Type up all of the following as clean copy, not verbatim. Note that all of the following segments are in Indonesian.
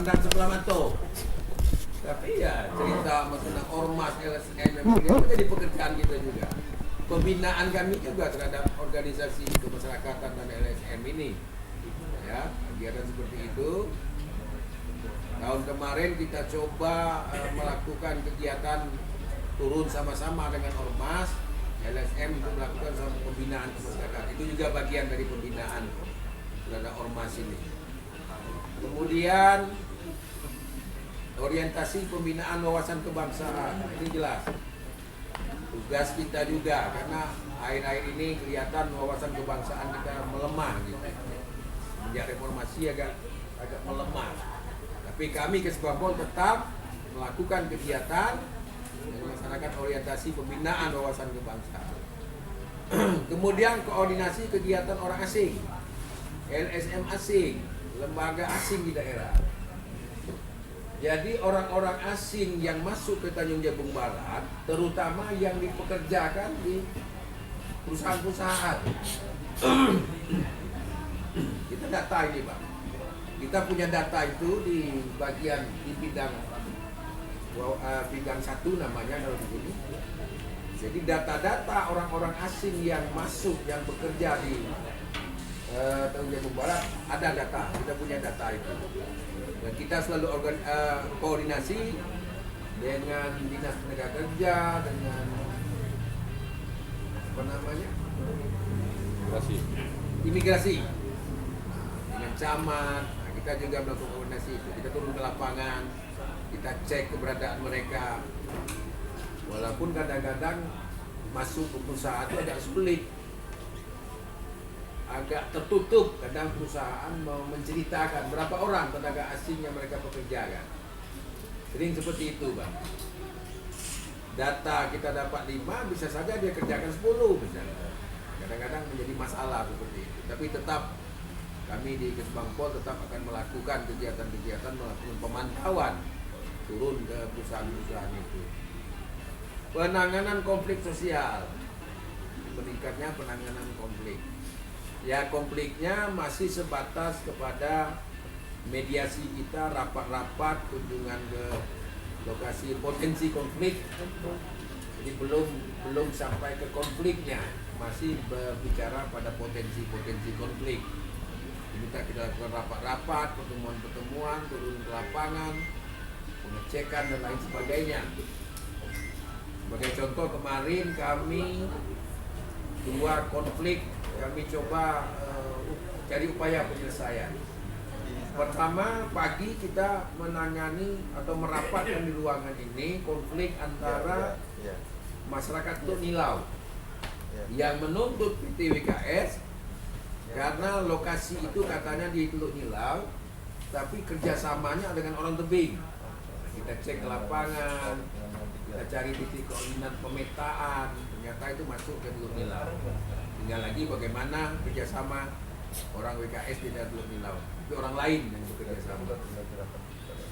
pandang sebelah mata. Tapi ya cerita tentang ormas LSM yang menjadi pekerjaan kita juga. Pembinaan kami juga terhadap organisasi kemasyarakatan dan LSM ini. Ya, kegiatan seperti itu. Tahun kemarin kita coba melakukan kegiatan turun sama-sama dengan ormas LSM untuk melakukan pembinaan kemasyarakatan. Itu juga bagian dari pembinaan terhadap ormas ini. Kemudian orientasi pembinaan wawasan kebangsaan, ini jelas tugas kita juga, karena akhir-akhir ini kelihatan wawasan kebangsaan kita melemah gitu. Sejak reformasi agak melemah. Tapi kami Kesbangpol tetap melakukan kegiatan dan melaksanakan orientasi pembinaan wawasan kebangsaan. Kemudian koordinasi kegiatan orang asing, LSM asing, lembaga asing di daerah. Jadi orang-orang asing yang masuk ke Tanjung Jabung Barat, terutama yang dipekerjakan di perusahaan-perusahaan. Kita data ini, Pak. Kita punya data itu di bagian di bidang satu namanya kalau di sini. Jadi data-data orang-orang asing yang masuk, yang bekerja di Tanjung Jabung Barat, ada data. Kita punya data itu. Dan kita selalu koordinasi dengan Dinas Tenaga Kerja, dengan apa namanya? Imigrasi. Dengan camat. Nah, kita juga melakukan koordinasi itu. Kita turun ke lapangan, kita cek keberadaan mereka. Walaupun kadang-kadang masuk ke perusahaan itu agak sulit, agak tertutup. Kadang perusahaan mau menceritakan berapa orang tenaga asing yang mereka pekerjakan. Sering seperti itu, Bang. Data kita dapat 5, bisa saja dia kerjakan 10 misalnya. Kadang-kadang menjadi masalah seperti itu. Tapi tetap kami di Kesbangpol tetap akan melakukan kegiatan-kegiatan, melakukan pemantauan, turun ke perusahaan-perusahaan itu. Penanganan konflik sosial, meningkatnya penanganan konflik. Ya, konfliknya masih sebatas kepada mediasi kita, rapat-rapat, kunjungan ke lokasi potensi konflik. Jadi belum sampai ke konfliknya, masih berbicara pada potensi-potensi konflik. Kita lakukan rapat-rapat, pertemuan-pertemuan, turun ke lapangan, pengecekan dan lain sebagainya. Sebagai contoh, kemarin kami 2 konflik kami coba cari upaya penyelesaian. Pertama, pagi kita menangani atau merapatkan di ruangan ini konflik antara masyarakat Teluk Nilau yang menuntut PT WKS karena lokasi itu katanya di Teluk Nilau, tapi kerjasamanya dengan orang tebing. Kita cek ke lapangan, kita cari titik koordinat pemetaan, ternyata itu masuk ke Teluk Nilau. Tinggal lagi bagaimana kerjasama orang WKS di Teluk Nilau, tapi orang lain yang bekerja sama.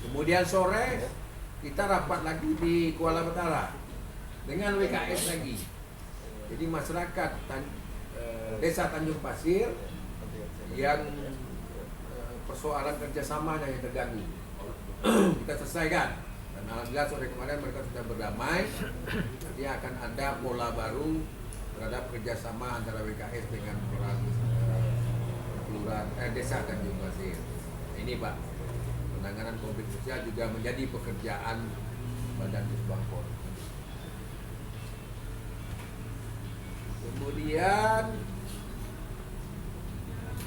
Kemudian sore kita rapat lagi di Kuala Betara dengan WKS lagi. Jadi masyarakat Desa Tanjung Pasir yang persoalan kerjasamanya yang terganggu, kita selesaikan. Dan alhamdulillah sore kemarin mereka sudah berdamai. Nanti akan ada pola baru terhadap kerjasama antara WKS dengan orang kelurahan Desa Tanjung Pasir. Ini, Pak, penanganan konflik sosial juga menjadi pekerjaan Badan Kesbangpol. Kemudian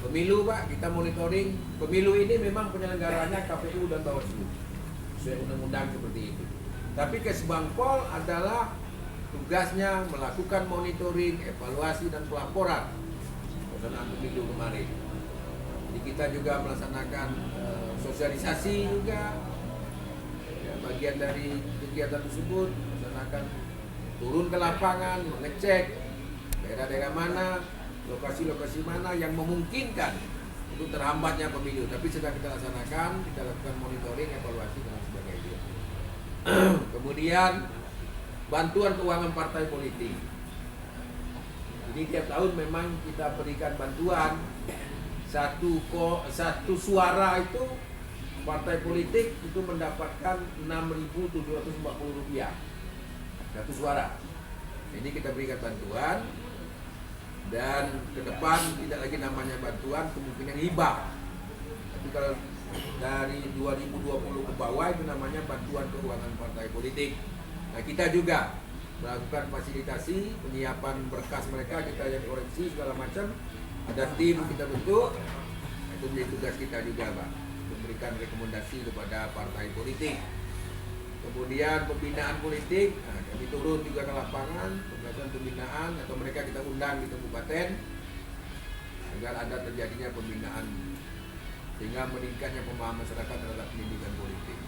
pemilu, Pak, kita monitoring. Pemilu ini memang penyelenggaranya KPU dan Bawaslu sesuai undang-undang seperti itu. Tapi Kesbangpol adalah tugasnya melakukan monitoring, evaluasi dan pelaporan pelaksanaan pemilu kemarin. Jadi kita juga melaksanakan sosialisasi juga. Ya, bagian dari kegiatan tersebut melaksanakan turun ke lapangan, mengecek daerah-daerah mana, lokasi-lokasi mana yang memungkinkan untuk terhambatnya pemilu. Tapi sedang kita laksanakan, kita lakukan monitoring, evaluasi dan sebagainya. Kemudian bantuan keuangan partai politik. Jadi tiap tahun memang kita berikan bantuan satu suara itu partai politik itu mendapatkan Rp6.740 satu suara. Ini kita berikan bantuan, dan ke depan tidak lagi namanya bantuan, kemungkinan hibah. Tapi kalau dari 2020 ke bawah itu namanya bantuan keuangan partai politik. Nah, kita juga melakukan fasilitasi, penyiapan berkas mereka, kita yang koreksi segala macam. Ada tim kita bentuk, itu menjadi tugas kita juga, Pak, memberikan rekomendasi kepada partai politik. Kemudian pembinaan politik, nah, kami turun juga ke lapangan, melakukan pembinaan, atau mereka kita undang di kabupaten agar ada terjadinya pembinaan, sehingga meningkatnya pemahaman masyarakat terhadap pendidikan politik.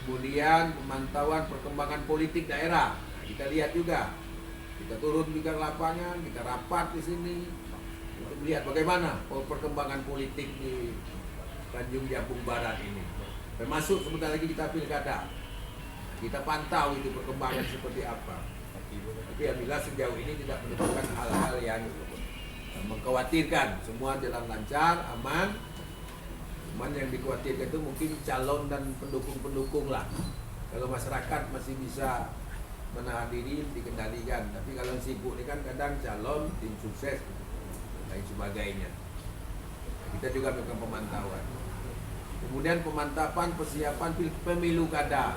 Kemudian pemantauan perkembangan politik daerah, nah, kita lihat juga, kita turun juga ke lapangan, kita rapat di sini untuk melihat bagaimana perkembangan politik di Tanjung Jabung Barat ini. Termasuk sebentar lagi kita pilkada, kita pantau itu perkembangan seperti apa. Tapi alhamdulillah sejauh ini tidak menemukan hal-hal yang mengkhawatirkan, semua jalan lancar, aman. Cuman yang dikhawatirkan itu mungkin calon dan pendukung-pendukung lah. Kalau masyarakat masih bisa menahan diri, dikendalikan. Tapi kalau sibuk ini kan kadang calon, tim sukses, lain sebagainya. Kita juga melakukan pemantauan. Kemudian pemantapan persiapan pemilu kada.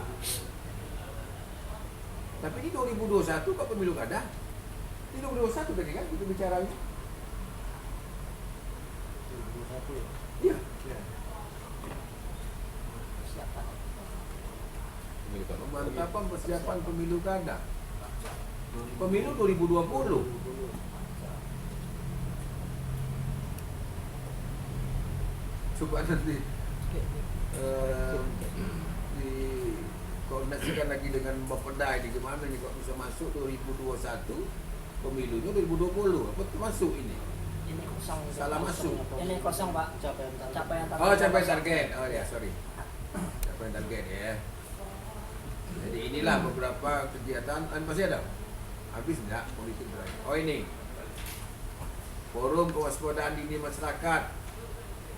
Tapi ini 2021 kok pemilu kada? Ini 2021 tadi kan kita bicaranya. 2021 ya? Iya. Iya. Pemantapan persiapan pemilu kada. Pemilu 2020. Coba nanti dikoordinasikan lagi dengan Bapeda ini gimana nih kok bisa masuk 2021, pemilunya 2020, apa termasuk ini? Ini kosong. Salah masuk. Ini kosong, Pak. Capaian target. Oh, capaian target. Oh ya, sorry. Capaian target ya. Jadi inilah beberapa kegiatan. Masih ada? Habis enggak politik berakhir? Oh ini. Forum kewaspadaan dini masyarakat.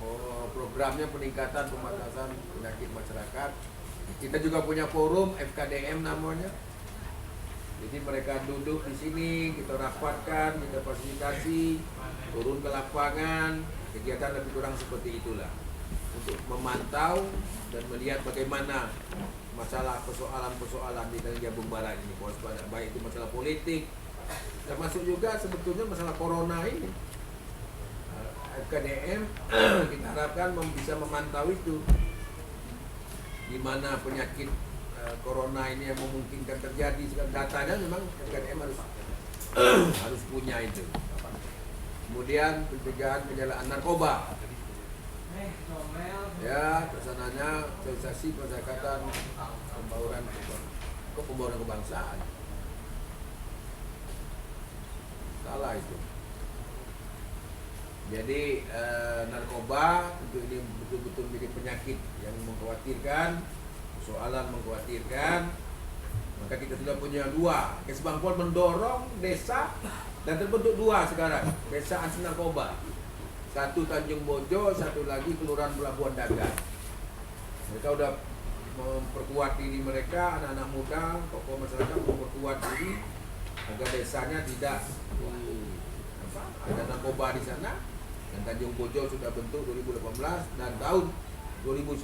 Oh, programnya peningkatan pembatasan penyakit masyarakat. Kita juga punya forum FKDM namanya. Jadi mereka duduk di sini, kita rapatkan, kita fasilitasi, turun ke lapangan, kegiatan lebih kurang seperti itulah. Untuk memantau dan melihat bagaimana masalah persoalan-persoalan di Tanjung Jabung Barat ini, baik itu masalah politik, termasuk juga sebetulnya masalah corona ini. FKDM kita harapkan bisa memantau itu, di mana penyakit corona ini yang memungkinkan terjadi. Datanya memang FKDM harus punya itu. Kemudian pencegahan penyalahgunaan narkoba. Ya, kesananya sosialisasi pendekatan pembauran kebangsaan. Salah itu. Jadi narkoba itu ini betul-betul menjadi penyakit yang mengkhawatirkan, persoalan mengkhawatirkan. Maka kita sudah punya dua. Kesbangpol mendorong desa dan terbentuk dua sekarang, desa anti narkoba. Satu Tanjung Bojo, satu lagi Kelurahan Pelabuhan Dagang. Mereka sudah memperkuat diri mereka, anak-anak muda, tokoh masyarakat memperkuat diri agar desanya tidak ada narkoba di sana. Dan Tanjung Bojo sudah bentuk 2018 dan tahun 2019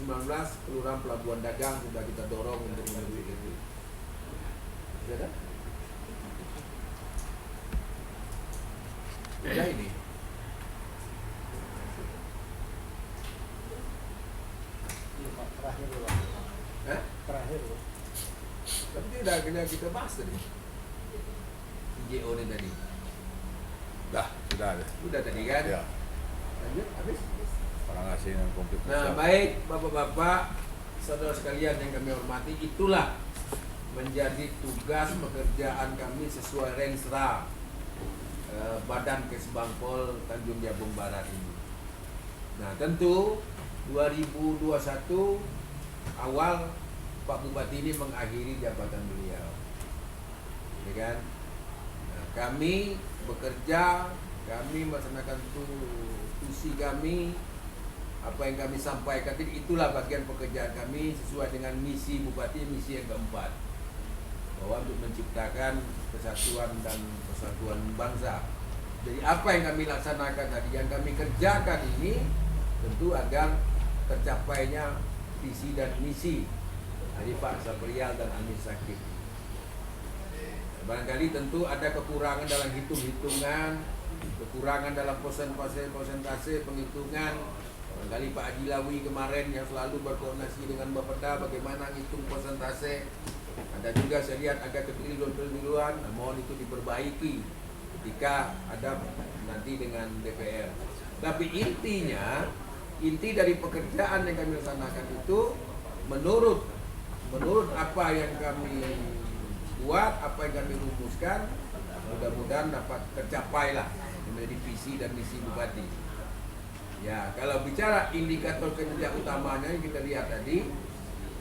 Kelurahan Pelabuhan Dagang sudah kita dorong untuk menuju itu. Sudah? Sudah ini. Terakhir loh. Terakhir loh. Tapi tidak kita bahas tadi. IJO ini tadi. Sudah ada. Sudah tadi kan? Ya. Lanjut, habis. Orang asing yang komplit. Nah, baik Bapak-bapak, saudara sekalian yang kami hormati, itulah menjadi tugas pekerjaan kami sesuai Renstra Badan Kesbangpol Tanjung Jabung Barat ini. Nah, tentu 2021 awal Pak Bupati ini mengakhiri jabatan beliau, ya kan? Nah, kami bekerja, kami melaksanakan tusi kami apa yang kami sampaikan tadi, itulah bagian pekerjaan kami sesuai dengan misi Bupati, misi yang keempat, bahwa untuk menciptakan kesatuan dan persatuan bangsa. Jadi apa yang kami laksanakan tadi, yang kami kerjakan ini tentu agar tercapainya visi dan misi dari Pak Saprial dan Amin Sakib. Barangkali tentu ada kekurangan dalam hitung-hitungan, kekurangan dalam persentase penghitungan. Barangkali Pak Haji Lawi kemarin yang selalu berkoordinasi dengan Bapeda bagaimana ngitung persentase. Ada juga saya lihat agak kekeliruan, mohon itu diperbaiki ketika ada nanti dengan DPR. Tapi inti dari pekerjaan yang kami laksanakan itu menurut apa yang kami buat, apa yang kami rumuskan, mudah-mudahan dapat tercapai lah menjadi visi dan misi Bupati. Ya, kalau bicara indikator kinerja utamanya yang kita lihat tadi,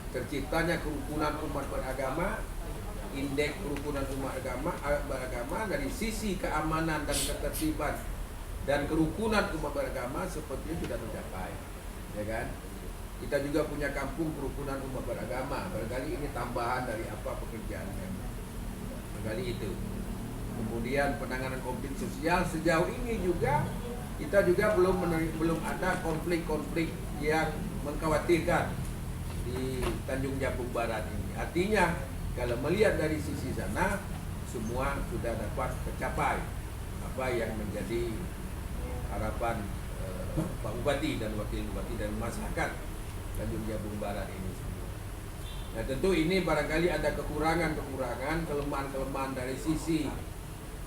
terciptanya kerukunan umat beragama, indeks kerukunan umat beragama dari sisi keamanan dan ketertiban dan kerukunan umat beragama sepertinya sudah tercapai, ya kan? Kita juga punya kampung kerukunan umat beragama. Barangkali ini tambahan dari apa pekerjaan kami. Barangkali itu. Kemudian penanganan konflik sosial sejauh ini juga kita juga belum ada konflik-konflik yang mengkhawatirkan di Tanjung Jabung Barat ini. Artinya kalau melihat dari sisi sana semua sudah dapat tercapai apa yang menjadi harapan Pak Bupati dan Wakil Bupati dan masyarakat Tanjung Jabung Barat ini. Nah tentu ini barangkali ada kekurangan-kekurangan, kelemahan-kelemahan dari sisi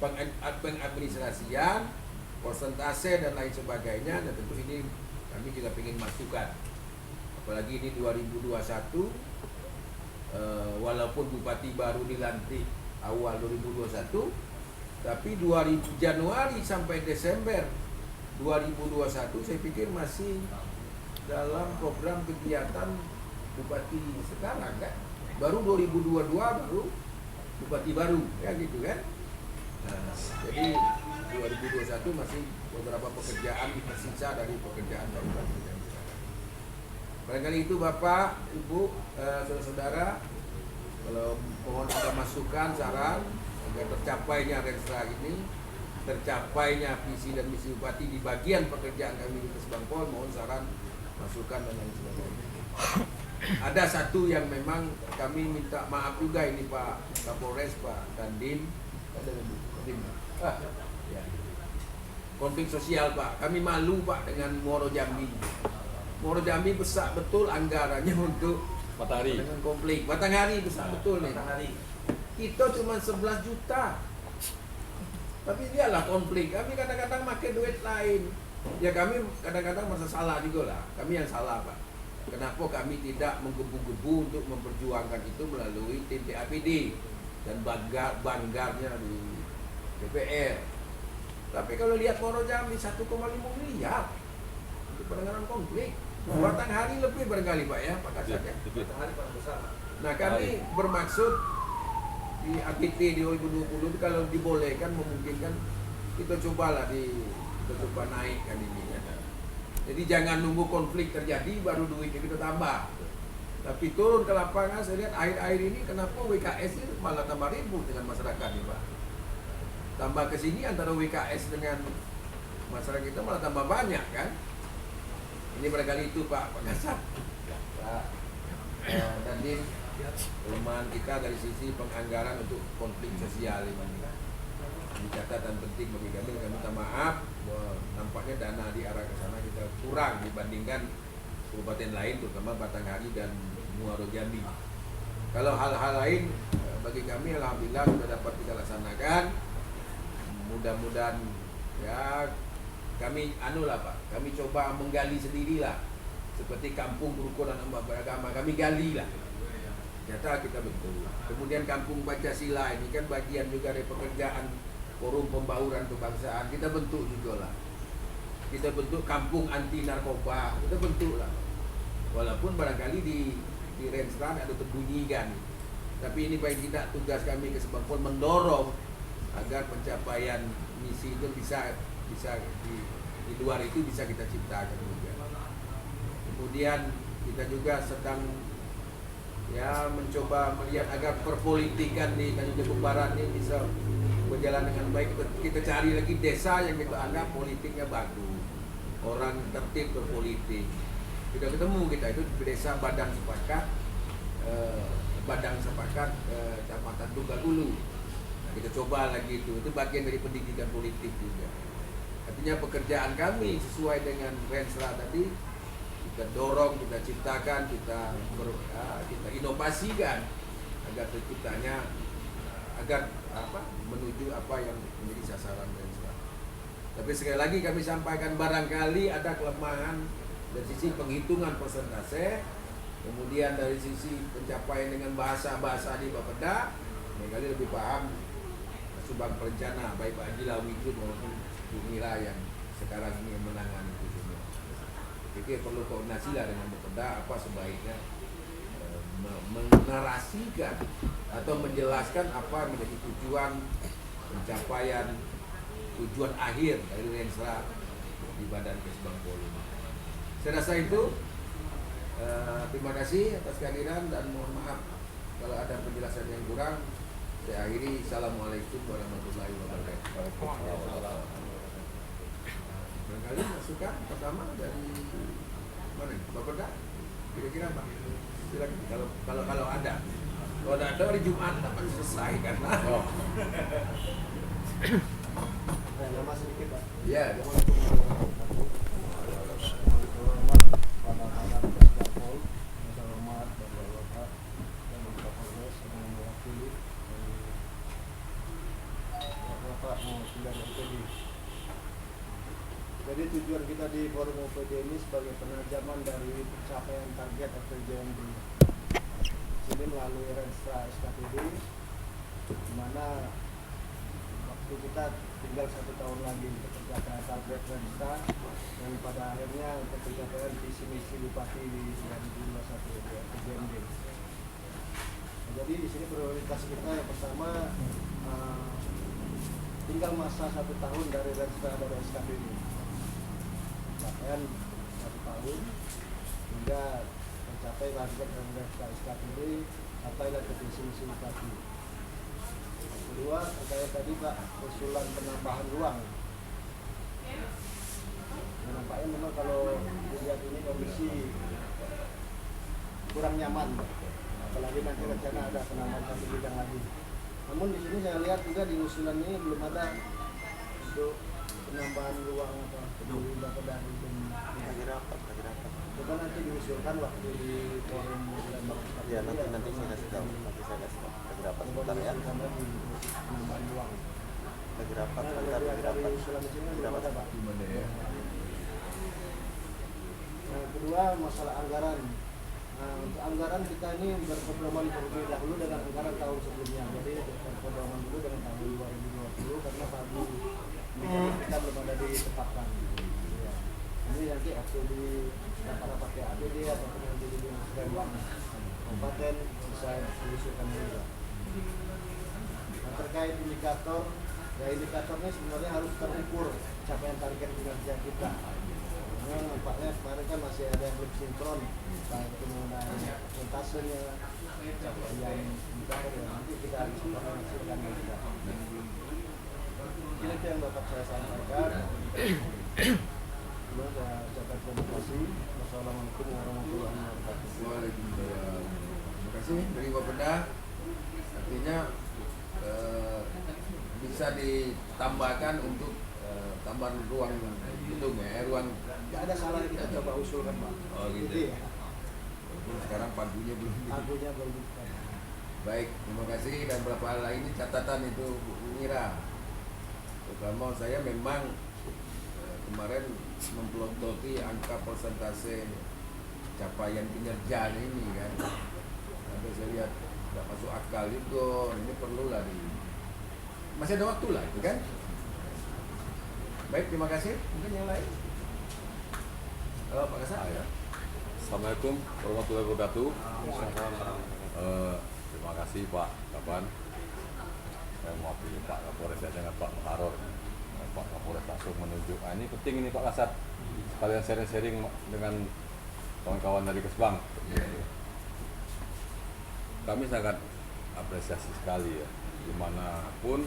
pengadministrasian, persentase dan lain sebagainya. Dan tentu ini kami juga ingin masukkan. Apalagi ini 2021, walaupun Bupati baru dilantik awal 2021, tapi Januari sampai Desember 2021 saya pikir masih dalam program kegiatan Bupati sekarang kan. Baru 2022 baru Bupati baru, ya gitu kan. Nah, jadi 2021 masih beberapa pekerjaan tersisa dari pekerjaan Pak Bupati. Barangkali itu Bapak, Ibu, saudara-saudara, kalau mohon ada masukan, saran agar tercapainya Renstra ini, tercapainya visi dan misi Bupati di bagian pekerjaan kami di Kesbangpol, mohon saran, masukan dan lain sebagainya. Ada satu yang memang kami minta maaf juga ini Pak Kapolres, Pak Dandim, ya. Konflik sosial Pak, kami malu Pak dengan Muaro Jambi. Muaro Jambi besar betul anggarannya untuk Matahari. dengan konflik. Batanghari besar betul nih. Kita cuma 11 juta. Tapi dialah konflik. Kami kadang-kadang pakai duit lain. Ya kami kadang-kadang merasa salah juga lah. Kami yang salah Pak. Kenapa kami tidak menggebu-gebu untuk memperjuangkan itu melalui tim TAPD dan banggarnya di DPR. Tapi kalau lihat Muaro Jambi 1,5 miliar untuk penanganan konflik. Batanghari lebih barangkali Pak ya, Pak Kasat ya. Batanghari paling besar. Nah kami bermaksud di AGT di 2020 kalau dibolehkan memungkinkan kita cobalah kita coba naikkan ini ya. Jadi jangan nunggu konflik terjadi baru duitnya kita tambah. Tapi turun ke lapangan saya lihat akhir-akhir ini kenapa WKS ini malah tambah ribut dengan masyarakat nih Pak. Tambah ke sini antara WKS dengan masyarakat kita malah tambah banyak kan. Ini barangkali itu Pak Kasat, Pak Dandim, kelemahan kita dari sisi penganggaran untuk konflik sosial ini. Ini catatan penting bagi kami minta maaf bahwa nampaknya dana di arah ke sana kita kurang dibandingkan kabupaten lain, terutama Batanghari dan Muaro Jambi. Kalau hal-hal lain bagi kami alhamdulillah sudah dapat kita laksanakan. Mudah-mudahan ya kami Pak, kami coba menggali sendirilah seperti kampung kerukunan umat beragama, kami gali lah. Ternyata kita bentuk. Kemudian kampung Pancasila ini kan bagian juga dari pekerjaan forum pembauran kebangsaan, kita bentuk juga lah. Kita bentuk kampung anti narkoba, kita bentuk lah. Walaupun barangkali di Renstra ada terbunyikan, tapi ini paling tidak tugas kami Kesbangpol mendorong agar pencapaian misi itu bisa di luar itu bisa kita ciptakan juga. Kemudian kita juga sedang ya mencoba melihat agar perpolitikan di Tanjung Jabung Barat ini bisa berjalan dengan baik. Kita cari lagi desa yang kita anggap politiknya bagus, orang tertib berpolitik. Kita ketemu kita itu di desa Badang Sepakat, Kecamatan Tunggal Ulu. Nah, kita coba lagi itu bagian dari pendidikan politik juga. Artinya pekerjaan kami sesuai dengan Renstra tadi, kita dorong, kita ciptakan, kita inovasikan agar terciptanya menuju apa yang menjadi sasaran Renstra. Tapi sekali lagi kami sampaikan barangkali ada kelemahan dari sisi penghitungan persentase, kemudian dari sisi pencapaian dengan bahasa di Bapeda, barangkali lebih paham Subang Perencana baik Pak Haji Lawidun maupun Bu Mira yang sekarang ini menangani itu semua. Jadi perlu koordinasi lah dengan Bapeda apa sebaiknya menarasikan atau menjelaskan apa menjadi tujuan pencapaian tujuan akhir dari Renstra di Badan Kesbang Polu. Saya rasa itu. Terima kasih atas kehadiran dan mohon maaf kalau ada penjelasan yang kurang. Saya akhiri. Assalamualaikum warahmatullahi wabarakatuh. Barangkali masukan pertama dari mana? Bapeda? Kira-kira apa? Silakan. Kalau ada. Kalau ada hari Jumat akan selesai karena. Oh. Nama sedikit Pak. Ya. Jadi tujuan kita di forum OPD ini sebagai penajaman dari pencapaian target FPJMD. Sini melalui Renstra SKPD, di mana waktu kita tinggal 1 tahun lagi untuk pencapaian target Renstra, dan pada akhirnya untuk pencapaian visi misi Bupati di 2021 FPJMD. Jadi di sini prioritas kita yang pertama tinggal masa 1 tahun dari Renstra dari SKPD. Pencapaian 1 tahun hingga mencapai target Renstra SKPD sampailah ke visi misi Bupati. Yang kedua terkait tadi Pak usulan penambahan ruang. Nampaknya memang kalau dilihat ini kondisi kurang nyaman, apalagi nanti rencana ada penambahan 1 bidang lagi. Namun di sini saya lihat juga di usulan ini belum ada untuk penambahan ruang atau peduli Bapeda dan coba nanti diusulkan waktu di forum Lembang. Ya nanti saya kasih tahu, lagi rapat sebentar ya. Penambahan ruang. Lagi rapat sebentar, lagi rapat. Usulan di sini belum ada Pak. Yang kedua masalah anggaran. Nah, untuk anggaran kita ini berpedoman terlebih dahulu dengan anggaran tahun sebelumnya. Jadi berpedoman dulu dengan tahun 2020 karena pagi kita belum ada ditetapkan. Ya. Ini nanti waktu di rapat pakai APD ataupun nanti di Lembang kabupaten bisa diusulkan juga. Nah, terkait indikator, ya indikatornya sebenarnya harus terukur capaian target kinerja kita. Nampaknya kemarin kan masih ada yang belum sinkron, baik itu mengenai persentasenya, capaian indikator yang nanti kita harus menghasilkan juga. Ini yang dapat saya sampaikan. Sebelum saya ucapkan terima kasih. Wassalamualaikum warahmatullahi wabarakatuh. Waalaikumsalam. Terima kasih dari Bapeda. Artinya bisa ditambahkan untuk tambahan ruang gedung ya, ruang. Tidak ada salah kita coba usulkan Pak. Oh gitu. Ya. Sekarang pagunya belum. Pagunya belum. Baik, terima kasih dan beberapa hal lain catatan itu Bu Mira. Terutama saya memang kemarin mempelototi angka persentase capaian kinerja ini kan. Sampai saya lihat tidak masuk akal itu, ini perlulah masih ada waktu lah itu kan. Baik, terima kasih. Mungkin yang lain. Halo Pak Kasat. Ya. Assalamualaikum warahmatullahi wabarakatuh. Terima kasih Pak Kapan. Saya mewakili Pak Kapolres dengan Pak Muharor. Pak Kapolres langsung menunjuk. Nah, ini penting ini Pak Kasat. Kalian sharing-sharing dengan kawan-kawan dari Kesbang. Kami sangat apresiasi sekali ya, dimanapun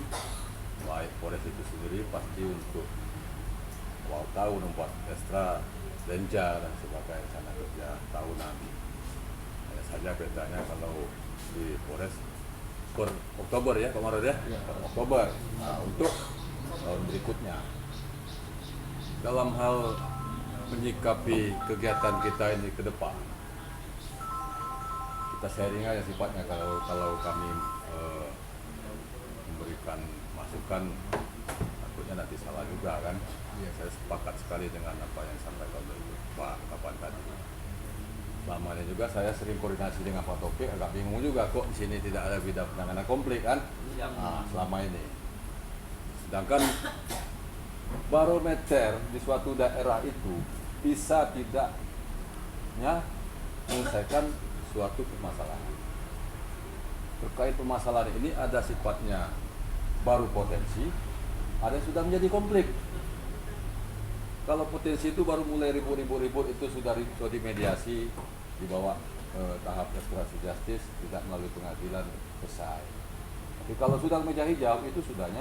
baik Polres itu sendiri pasti untuk awal tahun membuat ekstra lenja dan sebagainya sana kerja tahunan. Hanya saja bedanya kalau di Polres per Oktober ya Pak Marud ya, per Oktober. Nah, untuk tahun berikutnya dalam hal menyikapi kegiatan kita ini ke depan, kita sharing aja sifatnya. Kalau kami memberikan masukan takutnya nanti salah juga kan. Saya sepakat sekali dengan apa yang disampaikan oleh Pak Kapan tadi. Selama ini juga saya sering koordinasi dengan Pak Topik, agak bingung juga kok di sini tidak ada bidang penanganan konflik kan. Nah, selama ini. Sedangkan barometer di suatu daerah itu bisa tidaknya menyelesaikan suatu permasalahan. Terkait permasalahan ini ada sifatnya baru potensi, ada yang sudah menjadi konflik. Kalau potensi itu baru mulai ribut-ribut itu sudah dimediasi, dibawa tahap restorasi justice, tidak melalui pengadilan, selesai. Tapi kalau sudah meja hijau itu sudah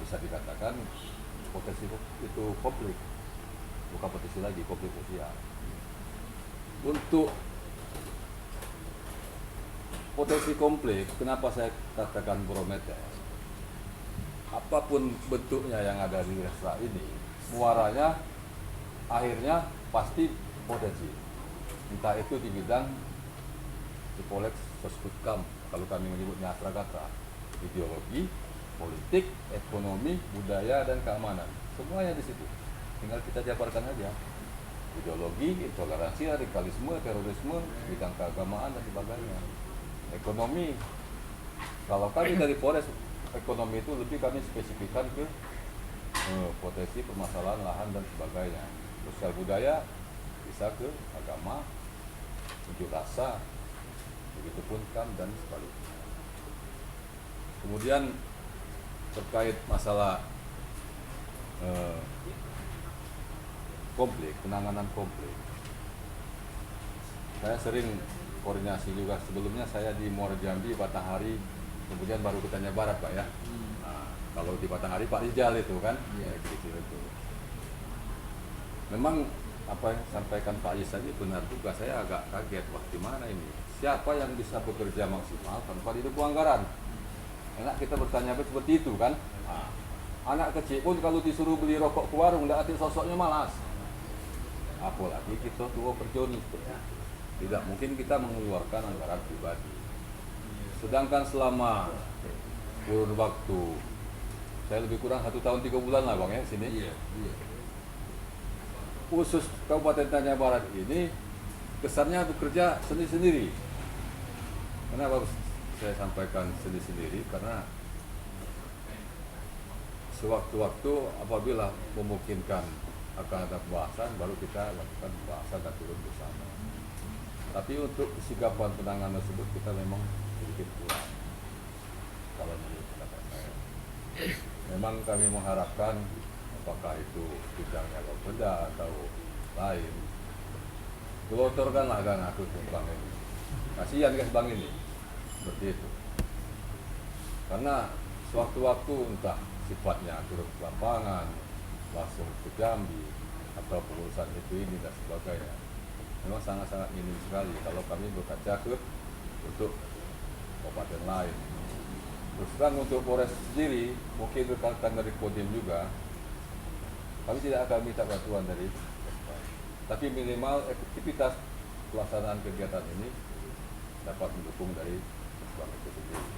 bisa dikatakan potensi itu konflik, bukan potensi lagi, konflik sosial. Untuk potensi konflik, kenapa saya katakan barometer? Apapun bentuknya yang ada di restra ini, muaranya akhirnya pasti potensi. Entah itu di bidang psikolog, sosbudkam, kalau kami menyebutnya astragatra, ideologi, politik, ekonomi, budaya, dan keamanan. Semuanya di situ. Tinggal kita jabarkan aja. Ideologi, intoleransi, radikalisme, terorisme, bidang keagamaan, dan sebagainya. Ekonomi, kalau kami dari Polres, ekonomi itu lebih kami spesifikkan ke potensi permasalahan lahan dan sebagainya. Sosial budaya bisa ke agama, unjuk rasa, begitupun KAM dan sebaliknya. Kemudian terkait masalah konflik, penanganan konflik, saya sering koordinasi juga. Sebelumnya saya di Muara Jambi, Batanghari, kemudian baru ke Tanya Barat Pak ya. Nah, kalau di Batanghari Pak Rijal itu kan, gitu itu. Memang apa yang disampaikan Pak Yis tadi benar juga. Saya agak kaget, wah gimana ini? Siapa yang bisa bekerja maksimal tanpa didukung anggaran? Enak kita bertanya seperti itu kan. Nah, anak kecil pun kalau disuruh beli rokok ke warung, tidak hati sosoknya malas. Apalagi kita tua perjoni. Tidak mungkin kita mengeluarkan anggaran pribadi. Sedangkan selama kurun waktu, saya lebih kurang 1 tahun 3 bulan lah Bang ya sini. Khusus Kabupaten Tanya Barat ini kesannya bekerja sendiri-sendiri. Kenapa saya sampaikan sendiri-sendiri? Karena sewaktu-waktu apabila memungkinkan akan ada pembahasan, baru kita lakukan pembahasan dan turun bersama. Tapi untuk kesigapan penanganan tersebut kita memang sedikit kurang. Kalau menurut pendapat saya, memang kami mengharapkan apakah itu bidangnya Bapeda atau lain, gelotorkanlah kan aku ke bank ini. Kasihan ke bank ini, seperti itu. Karena sewaktu-waktu entah sifatnya turun ke lapangan, langsung ke Jambi, atau pengurusan itu ini dan sebagainya. Memang sangat-sangat minim sekali kalau kami berkaca ke untuk kabupaten lain. Terus terang untuk Polres sendiri, mungkin rekan-rekan dari Kodim juga, kami tidak akan minta bantuan dari tapi minimal efektivitas pelaksanaan kegiatan ini dapat mendukung dari bank itu sendiri.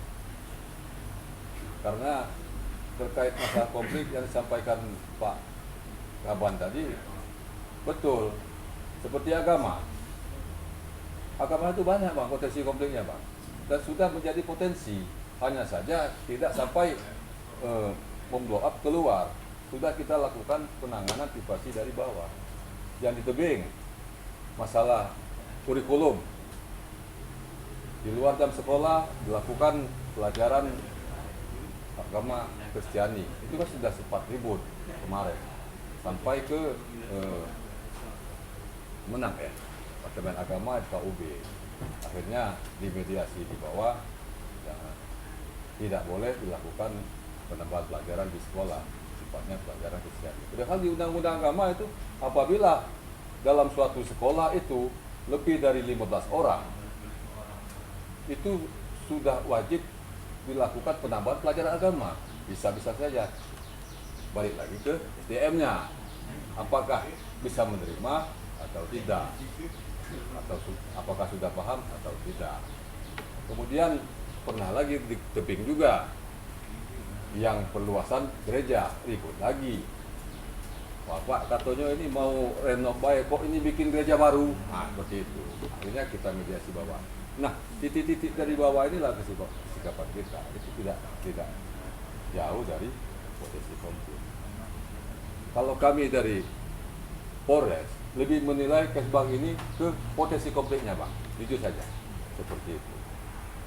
Karena terkait masalah konflik yang disampaikan Pak Kaban tadi, betul. Seperti agama itu banyak Bang, potensi konfliknya Bang, dan sudah menjadi potensi, hanya saja tidak sampai memblow up keluar. Sudah kita lakukan penanganan antisipasi dari bawah. Yang di tebing, masalah kurikulum di luar jam sekolah dilakukan pelajaran agama Kristiani, itu kan sudah sempat ribut kemarin. sampai ke menang ya Departemen Agama FKUB. Akhirnya dimediasi di bawah, ya, tidak boleh dilakukan penambahan pelajaran di sekolah, sifatnya pelajaran Kristen. Padahal di Undang-Undang Agama itu apabila dalam suatu sekolah itu lebih dari 15 orang, itu sudah wajib dilakukan penambahan pelajaran agama. Bisa-bisa saja balik lagi ke SDM-nya, apakah bisa menerima atau tidak, atau apakah sudah paham atau tidak. Kemudian pernah lagi di tebing juga yang perluasan gereja, ribut lagi. Bapak katanya ini mau renov baik, kok ini bikin gereja baru? Nah, seperti itu. Akhirnya kita mediasi bawah. Nah, titik-titik dari bawah inilah kesikapan kita. Itu tidak jauh dari potensi konflik. Kalau kami dari Polres lebih menilai Kesbang ini ke potensi konfliknya, Bang. Jujur saja, seperti itu.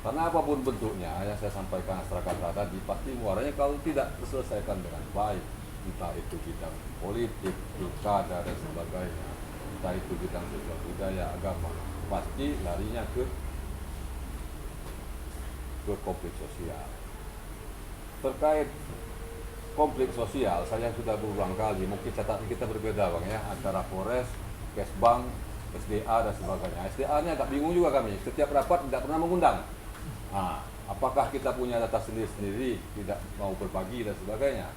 Karena apapun bentuknya, yang saya sampaikan masyarakat tadi, pasti muaranya kalau tidak terselesaikan dengan baik, entah itu bidang politik, pilkada dan sebagainya, entah itu bidang sosial budaya, agama, pasti larinya ke konflik sosial. Terkait konflik sosial, saya sudah berulang kali, mungkin catatan kita berbeda Bang ya, antara Polres, Kesbang, SDA dan sebagainya. SDA-nya agak bingung juga kami, setiap rapat tidak pernah mengundang. Nah, apakah kita punya data sendiri-sendiri, tidak mau berbagi dan sebagainya.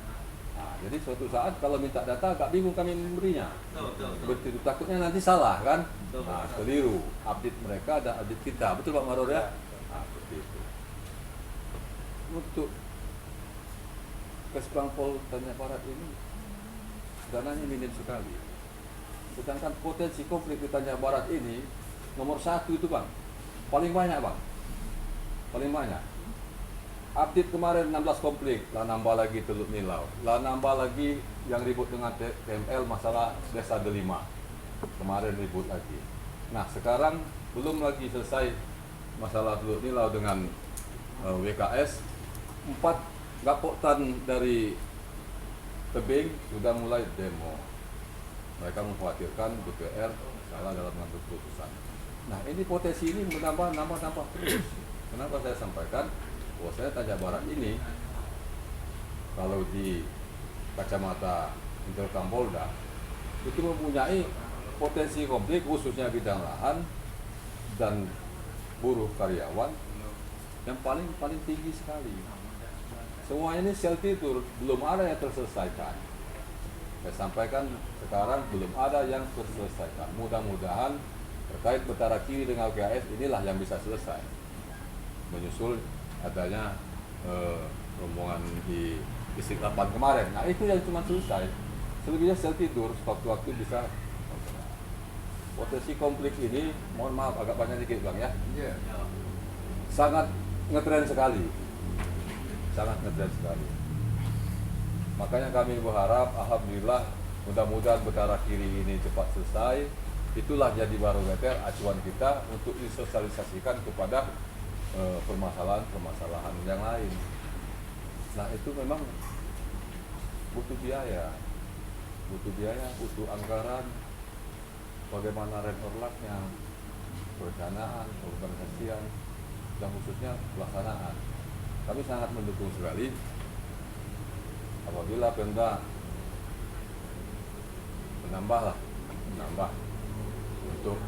Nah, jadi suatu saat kalau minta data agak bingung kami memberinya. Betul, takutnya nanti salah kan? Nah, keliru. Update mereka ada update kita. Betul Pak Maror ya? Nah, seperti itu. Untuk Kesbang Pol Tanjung Barat ini dananya minim sekali. Sedangkan potensi konflik di Tanjung Barat ini nomor 1 itu Bang. Paling banyak Bang. Paling banyak. Update kemarin 16 konflik, lah nambah lagi Teluk Nilau, lah nambah lagi yang ribut dengan TML masalah Desa Delima. Kemarin ribut lagi. Nah sekarang belum lagi selesai masalah Teluk Nilau dengan WKS. 4 Gapoktan dari tebing sudah mulai demo. Mereka mengkhawatirkan DPR salah dalam mengambil keputusan. Nah ini potensi ini menambah terus. Kenapa saya sampaikan bahwa saya Tanjung Barat ini kalau di kacamata Intelkam Polda itu mempunyai potensi konflik khususnya bidang lahan dan buruh karyawan yang paling tinggi sekali. Semuanya ini sel tidur, belum ada yang terselesaikan. Saya sampaikan sekarang belum ada yang terselesaikan. Mudah-mudahan terkait Betara Kiri dengan GAS inilah yang bisa selesai. Menyusul adanya rombongan di Istiqlal kemarin. Nah itu yang cuma selesai. Selebihnya sel tidur, waktu-waktu bisa. Potensi konflik ini, mohon maaf agak banyak dikit Bang ya. Sangat ngetren sekali. Makanya kami berharap, alhamdulillah, mudah-mudahan Betara Kiri ini cepat selesai. Itulah jadi barometer acuan kita untuk disosialisasikan kepada permasalahan yang lain. Nah itu memang butuh biaya, butuh anggaran, bagaimana rentorlaknya, perencanaan, organisasian, dan khususnya pelaksanaan. Kami sangat mendukung sekali apabila Pemda menambah untuk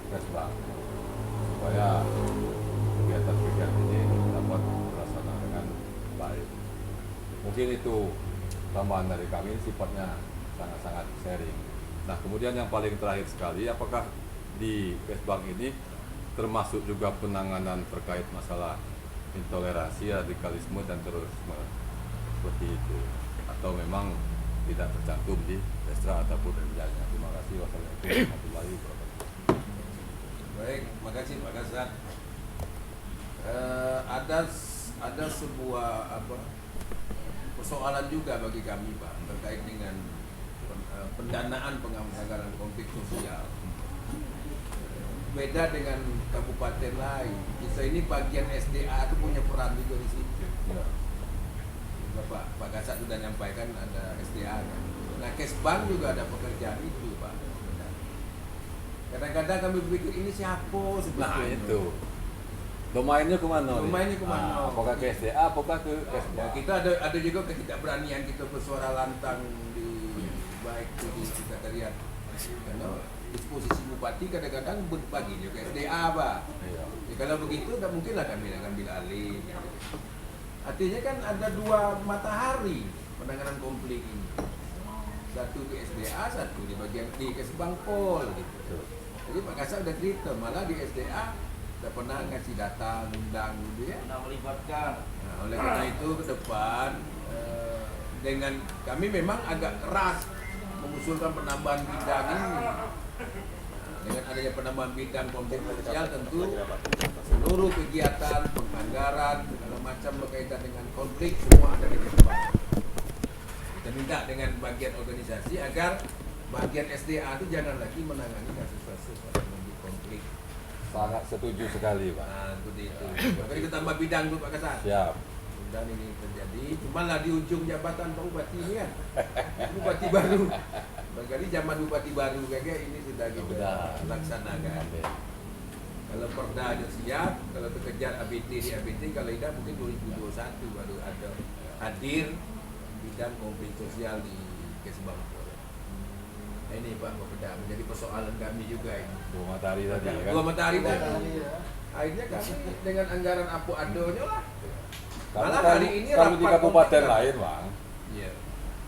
Kesbang supaya kegiatan ini dapat terlaksana dengan baik. Mungkin itu tambahan dari kami, sifatnya sangat-sangat sharing. Nah kemudian yang paling terakhir sekali, apakah di Kesbang ini termasuk juga penanganan terkait masalah intoleransi, radikalisme dan terorisme seperti itu, atau memang tidak tercantum di Destra ataupun rencana? Terima kasih. Wassalamualaikum warahmatullahi wabarakatuh. Baik, terima kasih Pak Kasat. Ada sebuah persoalan juga bagi kami Pak terkait dengan pendanaan penganggaran konflik sosial. Beda dengan kabupaten lain. Kita ini bagian SDA itu punya peran juga di situ. Pak Kasat sudah nyampaikan ada SDA kan. Nah Kesbang juga ada pekerjaan itu, Pak. Kadang-kadang kami berpikir ini siapa Nah sebetulnya. itu. Domainnya kemana? Domainnya kemana? Apakah ke SDA, apakah ke Ya, Kesbang? kita ada juga ketidakberanian kita bersuara lantang di baik itu di sekretariat. Karena disposisi bupati kadang-kadang berbagi juga SDA, Pak. Iya. Ya, kalau begitu tidak mungkinlah kami akan ambil alih. Artinya kan ada dua matahari penanganan konflik ini. Satu di SDA, satu di bagian di Kesbang Pol gitu. Jadi Pak Kasat udah cerita, malah di SDA udah pernah ngasih data, undang gitu ya. Pernah melibatkan. Nah, oleh karena itu ke depan dengan kami memang agak keras mengusulkan penambahan bidang ini. Nah, dengan adanya penambahan bidang konflik sosial tentu seluruh kegiatan, penganggaran, segala macam berkaitan dengan konflik semua ada di Kesbang. Kita minta dengan bagian organisasi agar bagian SDA itu jangan lagi menangani kasus-kasus konflik. Sangat setuju sekali, Pak. Nah, seperti itu. Makanya kita tambah bidang dulu Pak Kasat. Siap. Dan ini terjadi, cuma lah di ujung jabatan Pak Bupati ini kan, Bupati baru. Barangkali zaman Bupati baru kayak ini sudah kita Sudah. laksanakan. Kalau perdanya siap, kalau terkejar ABT di ABT, kalau tidak mungkin 2021 baru ada hadir bidang konflik sosial di Kesbang. Nah, ini Pak Bapeda menjadi persoalan kami juga ini. Dua matahari tadi kan. Dua matahari Dua tadi. matahari, ya. Akhirnya kami dengan anggaran apu adonya lah. Kalau, Malah kalau, hari ini kalau di rapat kabupaten komite. lain, Bang, Iya.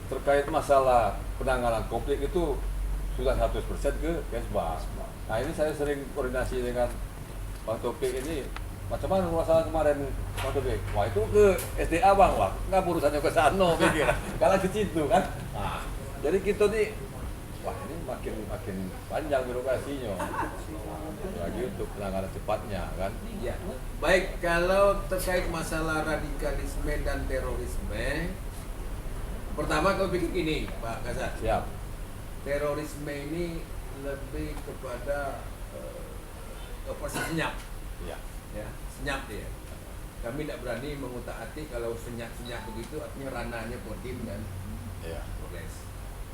terkait masalah penanganan konflik itu sudah 100% ke Kesbang. Nah ini saya sering koordinasi dengan Bang Topik ini, macam mana masalah kemarin Bang Topik? Wah itu ke SDA Bang, wah nggak urusannya ke sana pikir. Kalau ke situ kan. Nah, jadi kita nih, wah ini makin panjang birokrasinya. Lagi untuk penanganan cepatnya kan. Ya. Baik, kalau terkait masalah radikalisme dan terorisme, pertama kau pikir ini, Pak Kasat. Siap. Terorisme ini lebih kepada operasi senyap, Iya. ya, senyap dia. Kami tidak berani mengutak-atik kalau senyap-senyap begitu, artinya ranahnya Kodim dan Iya. Polres.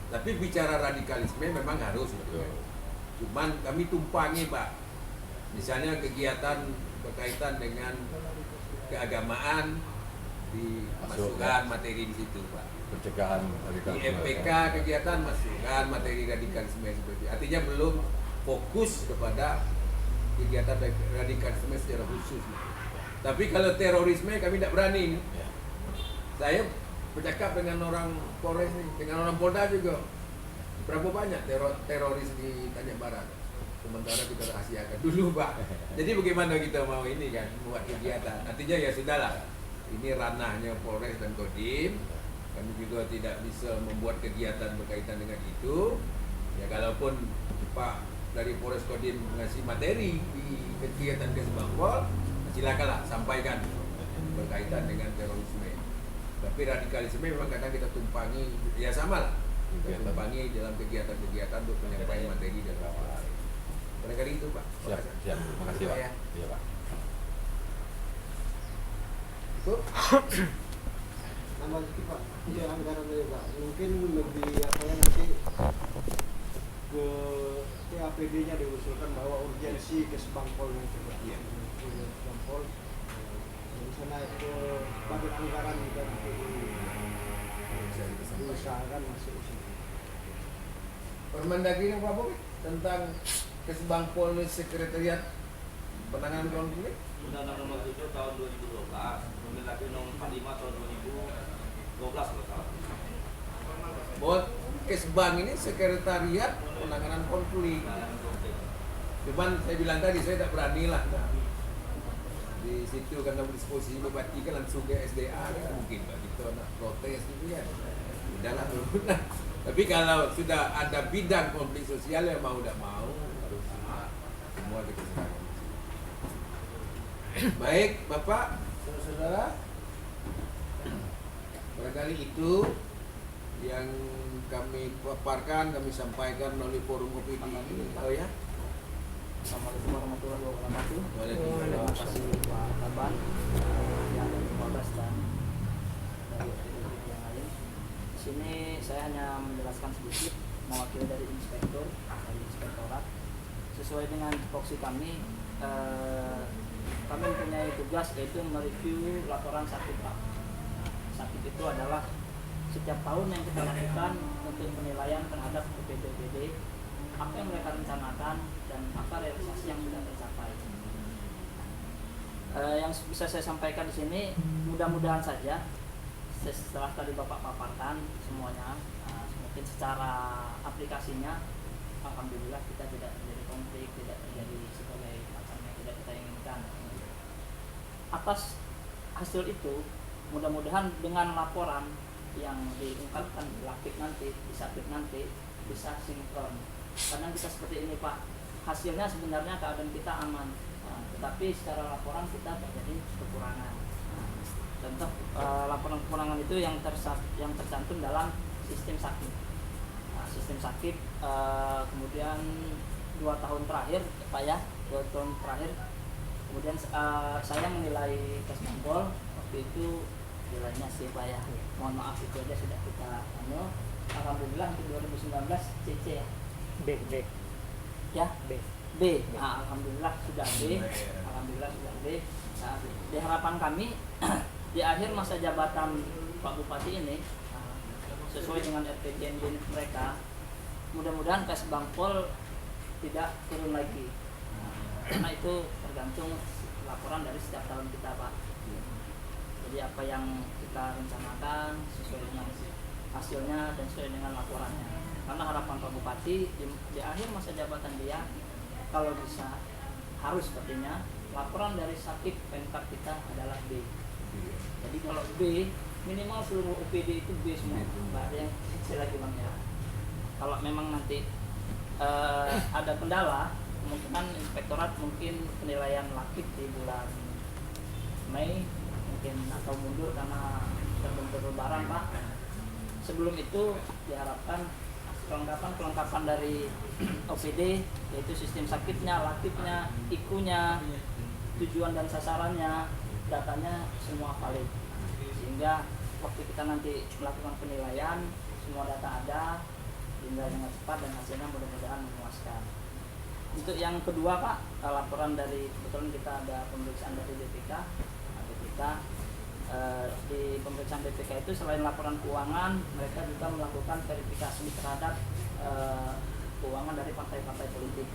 Tapi bicara radikalisme memang harus, Betul. cuman kami tumpangi, Pak. Misalnya kegiatan berkaitan dengan keagamaan dimasukkan materi di situ, Pak. Pencegahan Di radikalisme. MPK kegiatan masukkan materi radikalisme seperti itu. Artinya belum fokus kepada kegiatan radikalisme secara khusus. Tapi kalau terorisme kami tidak berani. Ya. Saya bercakap dengan orang Polres nih, dengan orang Polda juga. Berapa banyak teroris di Tanjung Barat? Sementara kita rahasiakan dulu, Pak. Jadi bagaimana kita mau ini kan, membuat kegiatan? Artinya ya sudahlah. Ini ranahnya Polres dan Kodim. Kami juga tidak bisa membuat kegiatan berkaitan dengan itu. Ya kalaupun Pak dari Polres Kodim mengasih materi di kegiatan Kesbang Pol, silakanlah sampaikan berkaitan dengan terorisme. Tapi radikalisme memang kadang kita tumpangi, ya sama lah. Kita tumpangi dalam kegiatan-kegiatan untuk penyampaian materi dan lain-lain. Barangkali itu, Pak. Siap, siap. Terima kasih, Pak. Ya. Iya, Pak. Itu. Nambah sedikit Pak, iya anggaran dari Pak. Mungkin lebih apa ya nanti ke TAPD-nya diusulkan bahwa urgensi Kesbang Pol itu Pak. Iya. Kesbang Pol. Di sana itu budget anggaran juga nanti diusahakan masuk di situ. Permendagri yang Pak Bobi tentang Kesbang Pol Sekretariat Penanganan Konflik. Undang-Undang Nomor 7 Tahun 2012, Permendagri Nomor 45 Tahun 2012 kalau salah. Bahwa Kesbang ini Sekretariat Penanganan Konflik. Cuman saya bilang tadi saya tidak berani lah. Di situ karena disposisi bupati kan langsung ke SDA kan mungkin Pak kita nak protes gitu kan. Udahlah dulu. Nah, tapi kalau sudah ada bidang konflik sosial yang mau tidak mau harus semua dikesanakan. Baik, Bapak, saudara-saudara. Barangkali itu yang kami paparkan, kami sampaikan melalui forum OPD ini. Oh ya. Assalamualaikum warahmatullahi wabarakatuh. Waalaikumsalam. Terima kasih Pak Kaban, yang dari Polres dan dari OPD yang lain. Di sini saya hanya menjelaskan sedikit mewakili dari inspektorat. Sesuai dengan tupoksi kami, kami mempunyai tugas yaitu mereview laporan sakit Pak. Sakit itu adalah setiap tahun yang kita lakukan untuk penilaian terhadap UPD, apa yang mereka rencanakan dan apa realisasi yang sudah tercapai. Yang bisa saya sampaikan di sini, mudah-mudahan saja setelah tadi Bapak paparkan semuanya, mungkin secara aplikasinya, alhamdulillah kita tidak terjadi konflik, tidak terjadi segala macam yang tidak kita inginkan. Atas hasil itu, mudah-mudahan dengan laporan yang diungkapkan di Lakip nanti, di Sakit nanti, bisa sinkron. Kadang kita seperti ini Pak, hasilnya sebenarnya keadaan kita aman, tetapi secara laporan kita terjadi kekurangan. Contoh laporan kekurangan itu yang tercantum dalam sistem sakit. Sistem sakit kemudian 2 tahun terakhir Pak ya, 2 tahun terakhir. Kemudian saya menilai Kesbangpol waktu itu nilainya sih Pak ya. Mohon maaf itu aja sudah kita alhamdulillah untuk 2019 CC ya. B. Ya, B. Alhamdulillah sudah B. Alhamdulillah sudah B. Nah, di harapan kami di akhir masa jabatan Pak Bupati ini, sesuai dengan RPJMD mereka, mudah-mudahan Kesbangpol tidak turun lagi. Karena itu tergantung laporan dari setiap tahun kita Pak. Jadi apa yang kita rencanakan sesuai dengan hasilnya dan sesuai dengan laporannya. Karena harapan Pak Bupati di akhir masa jabatan dia, kalau bisa harus sepertinya laporan dari sakit Pemkab kita adalah B. Jadi kalau B, minimal seluruh OPD itu B semua, nggak ada yang kecil lagi Bang ya. Kalau memang nanti ada kendala, kemungkinan inspektorat mungkin penilaian Lakip di bulan Mei mungkin atau mundur karena terbentur lebaran Pak. Sebelum itu diharapkan kelengkapan dari OPD, yaitu sistem sakitnya, Lakipnya, IKU-nya, tujuan dan sasarannya, datanya semua valid, sehingga waktu kita nanti melakukan penilaian semua data ada, dinilai dengan cepat dan hasilnya mudah-mudahan memuaskan. Untuk yang kedua Pak, laporan dari kebetulan kita ada pemeriksaan dari BPK. Di pemeriksaan BPK itu selain laporan keuangan, mereka juga melakukan verifikasi terhadap keuangan dari partai-partai politik.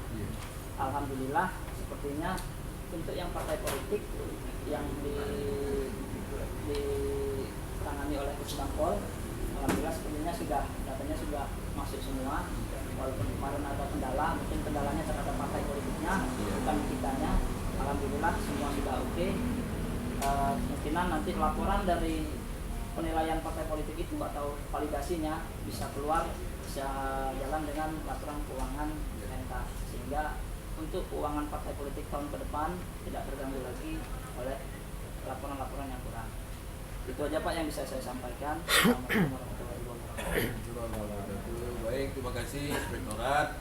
Alhamdulillah sepertinya untuk yang partai politik yang ditangani oleh Kesbangpol, alhamdulillah sepertinya datanya sudah masuk semua. Walaupun kemarin ada kendala, mungkin kendalanya terhadap partai politiknya, bukan kitanya. Alhamdulillah semua sudah oke. Kemungkinan nanti laporan dari penilaian partai politik itu atau validasinya bisa keluar, bisa jalan dengan laporan keuangan MK, sehingga untuk keuangan partai politik tahun ke depan tidak terganggu lagi oleh laporan-laporan yang kurang. Itu aja Pak yang bisa saya sampaikan. Assalamualaikum warahmatullahi wabarakatuh. Baik, terima kasih Inspektorat.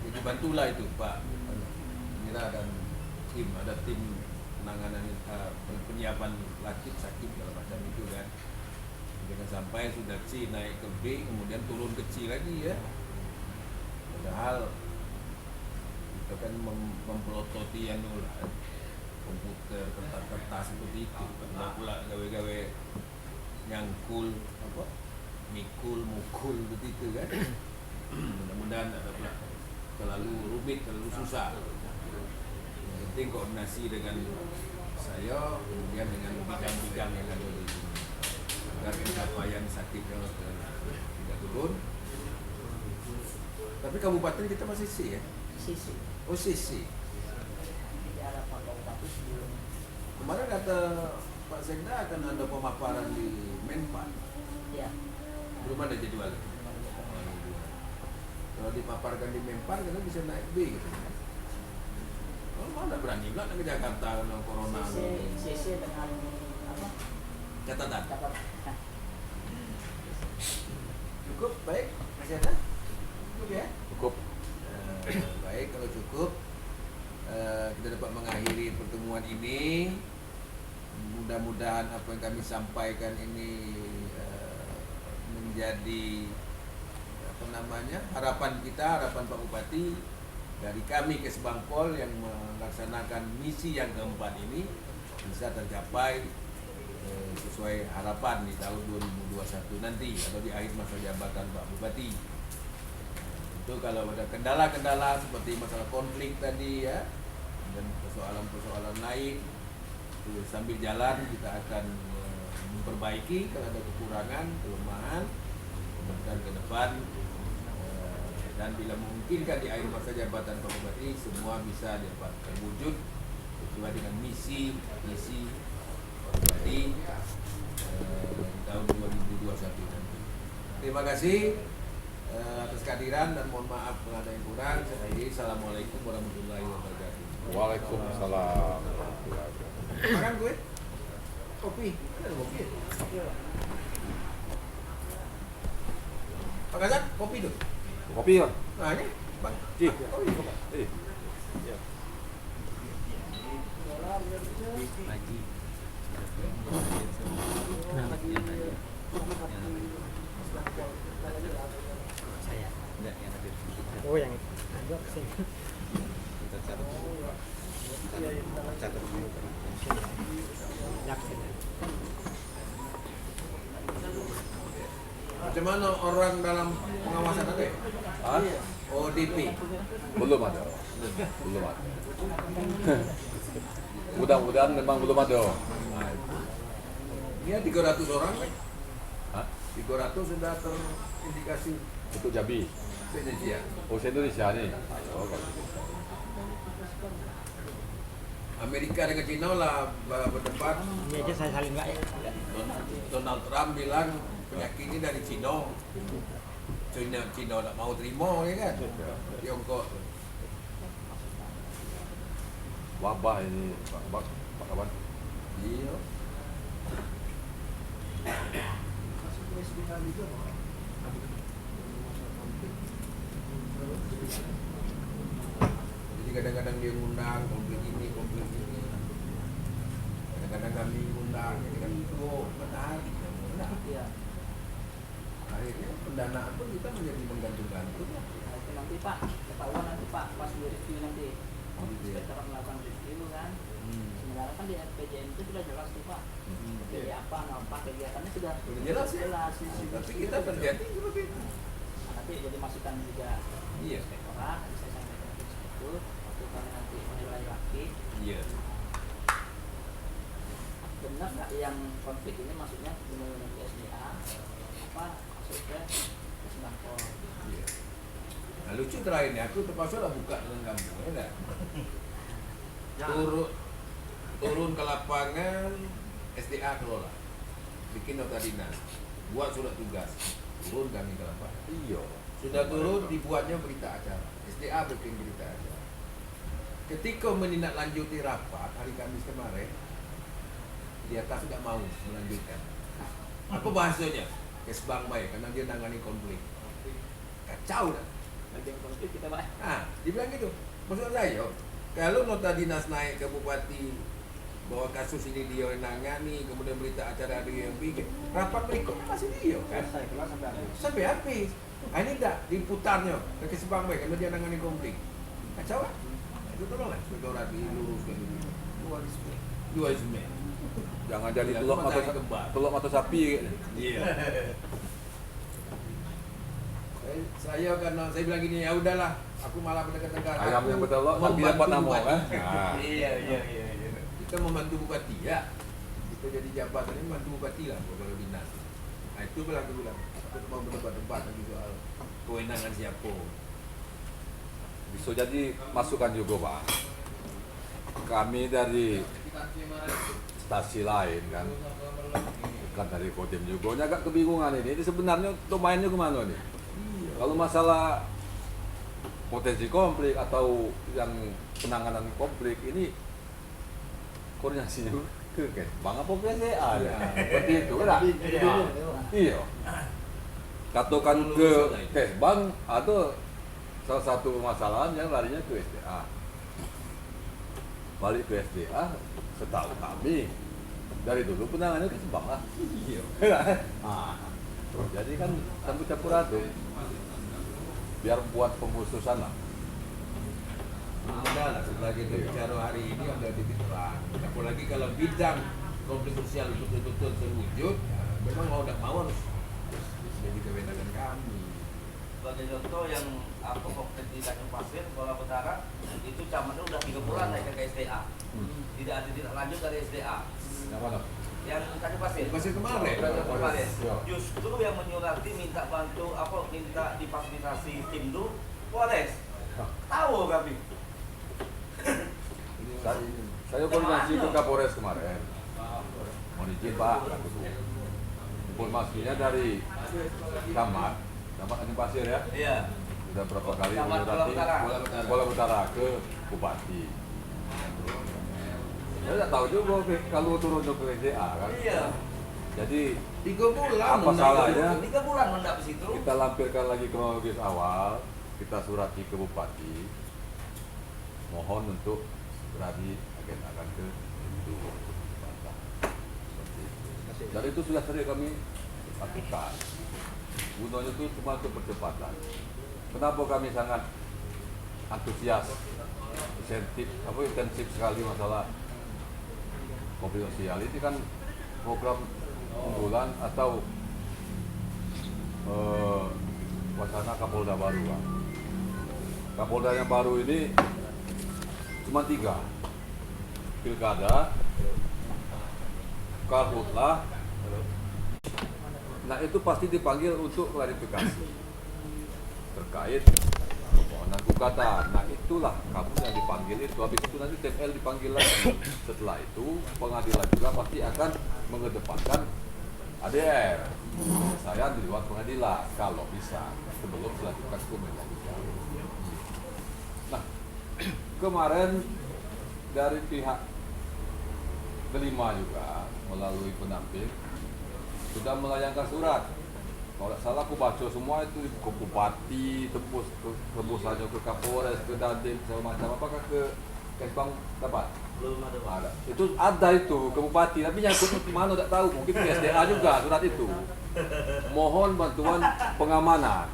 Jadi bantulah itu Pak Mira dan tim, ada tim penanganan penyiapan Lakip sakit segala macam itu kan. Jangan sampai sudah C naik ke B kemudian turun ke C lagi ya. Padahal kita kan mempelototi komputer, kertas seperti itu. Karena pula gawe-gawe nyangkul apa? Mukul begitu kan. Mudah-mudahan ada pula terlalu rumit, terlalu susah. Yang penting koordinasi dengan saya, kemudian dengan bidang-bidang yang ada di sini agar pencapaian sakitnya tidak turun. Tapi kabupaten kita masih C ya? Sisi. Oh sisi. Di arah Pak Bupati sebelum. Kemarin kata Pak Sekda akan ada pemaparan di Menpan. Ya. Belum ada jadwal. Kalau dipaparkan di Menpan kita bisa naik B gitu. Kalau mana berani pula ke Jakarta karena corona. CC dengan apa? Catatan. Catatan. Cukup baik, masih ada? Cukup ya? Cukup. Baik, kalau cukup kita dapat mengakhiri pertemuan ini. Mudah-mudahan apa yang kami sampaikan ini menjadi apa namanya harapan kita, harapan Pak Bupati dari kami Kesbangpol yang melaksanakan misi yang keempat ini bisa tercapai sesuai harapan di tahun 2021 nanti atau di akhir masa jabatan Pak Bupati. Itu kalau ada kendala-kendala seperti masalah konflik tadi ya dan persoalan-persoalan lain itu sambil jalan kita akan memperbaiki kalau ada kekurangan, kelemahan dan ke depan dan bila memungkinkan di akhir masa jabatan Pak Bupati semua bisa dapat terwujud sesuai dengan misi Pak Bupati di tahun 2021 nanti. Terima kasih atas kehadiran dan mohon maaf kalau ada yang kurang. Saya akhiri. Assalamualaikum warahmatullahi wabarakatuh. Waalaikumsalam. Makan gue? Kopi? Ada kopi? Pak Kazak, kopi dong. Kopi ya? Nah ini, Bang. Cik. Kopi. Oh yang ada sih. Kita catat dulu. Catat dulu. Macam mana orang dalam pengawasan ada? Hah? ODP. Belum ada. Belum ada. Mudah-mudahan memang belum ada. Nah, ini 300 orang kan? Hah? 300 sudah terindikasi Untuk Jambi. Indonesia. Oh, Indonesia nih. Oh, Amerika dengan Cina lah berdebat. Ini aja saya saling nggak ya. Donald Trump bilang penyakit ini dari Cina. Cina tak mau terima ya kan? Tiongkok. wabah ini, Pak Kawan. Iya. Jadi kadang-kadang dia ngundang konflik ini. Kadang-kadang kami ngundang, ini kan menarik. Iya. Akhirnya pendanaan pun kita menjadi menggantung-gantung. Nah, itu nanti Pak, ketahuan nanti Pak pas di review nanti. Oh, gitu ya. Kita melakukan review kan. Sebenarnya kan di RPJM itu sudah jelas tuh Pak. Jadi apa kegiatannya sudah Jelas ya. jelas. Tapi kita terjadi seperti itu. Nah, nanti jadi masukan juga Iya. inspektorat, nanti saya sampaikan ke inspektur, waktu kami nanti menilai lagi. Iya. Benar nggak yang konflik ini maksudnya benar-benar di SDA apa maksudnya Kesbangpol? Iya. Nah lucu terakhir nih, aku terpaksa lah buka dengan kamu, ya enggak? Turun ke lapangan, SDA kelola, bikin nota dinas, buat surat tugas, turun kami ke lapangan. Iya. Sudah turun, dibuatnya berita acara, SDA bikin berita acara. Ketika menindaklanjuti rapat hari Kamis kemarin, di atas tidak mau melanjutkan. Apa bahasanya? Kesbang baik, karena dia nangani konflik. Kacau dah. Bagian konflik kita Pak. Nah, dibilang gitu. Maksud saya, kalau nota dinas naik ke bupati bahwa kasus ini dia yang nangani, kemudian berita acara dia yang bikin, rapat berikutnya masih dia kan? Saya kelas sampai habis. Sampai habis. Nah, ini enggak diputarnya ke Kesbang baik, karena dia nangani konflik. Kacau kan? Nah, itu tolonglah sebagai orang diluruskan dulu. Dualisme. Jangan jadi Iya, telur mata sapi. Iya. Saya karena saya bilang gini, ya udahlah, aku malah mendekat-dekat. Ayam yang bertelur Aku sapi dapat membantu nama bupati. kan. Nah. Iya. Kita membantu bupati ya. Kita jadi jabatan ini membantu bupati lah kalau dinas. Nah itu bilang aku bilang, aku mau berdebat-debat lagi soal kewenangan siapa. Bisa jadi masukan juga Pak. Kami dari stasi lain kan, bukan dari Kodim juga, ini agak kebingungan ini sebenarnya untuk mainnya kemana nih? Kalau masalah potensi konflik atau yang penanganan konflik ini koordinasinya ke Bang apa PSDA ya? Seperti itu kan? Iya. Katakan ke Kesbang atau salah satu permasalahan yang larinya ke SDA. Balik ke SDA, setahu kami dari dulu penanganannya Kesbang lah. Iya. Nah, Jadi kan campur-campur aduk. Biar buat pengkhususan lah. Mudah lah setelah kita bicara hari ini ada titik terang. Apalagi kalau bidang konflik sosial itu betul-betul terwujud, ya, memang mau tidak mau harus jadi kewenangan kami. Sebagai contoh yang apa konflik di Tanjung Pasir, Kuala Utara itu camatnya udah 3 bulan naik ke SDA. Tidak ada tindak lanjut dari SDA. Yang mana? Yang Tanjung Pasir. Pasir kemarin. Tanjung kemarin. Ya. Justru yang menyurati minta bantu apa minta difasilitasi Timdu Polres. Tahu kami. Saya koordinasi ke Kapolres kemarin. Mohon izin Pak, informasinya dari camat Tanjung Pasir ya. Iya. Sudah berapa kali Camat menyurati Kuala Utara ke Bupati. Saya tidak tahu juga kalau turun ke SDA kan. Iya. Jadi 3 bulan. apa salahnya 3 bulan mendak di situ. kita lampirkan lagi kronologis awal, kita surati ke Bupati, mohon untuk segera diagendakan ke itu. Dan itu sudah sering kami lakukan. Gunanya itu cuma untuk percepatan. Kenapa kami sangat antusias, intensif sekali masalah konflik sosial ini kan program unggulan atau wacana Kapolda baru kan. Kapolda yang baru ini cuma 3, pilkada, karhutlah. Nah itu pasti dipanggil untuk klarifikasi terkait permohonan gugatan. Nah itulah kamu yang dipanggil itu. Habis itu nanti TPL dipanggil lagi. Setelah itu pengadilan juga pasti akan mengedepankan ADR. Saya di luar pengadilan kalau bisa sebelum dilanjutkan ke pengadilan. Nah kemarin dari pihak kelima juga melalui pendamping sudah melayangkan surat. Kalau tidak salah aku baca semua itu ke Bupati, tembus saja ke Kapolres, ke Dandim, segala macam. Apakah ke Kesbang dapat? Belum ada. Itu ada itu ke Bupati, tapi nyangkut ke mana tak tahu. Mungkin ke SDA juga surat itu. Mohon bantuan pengamanan.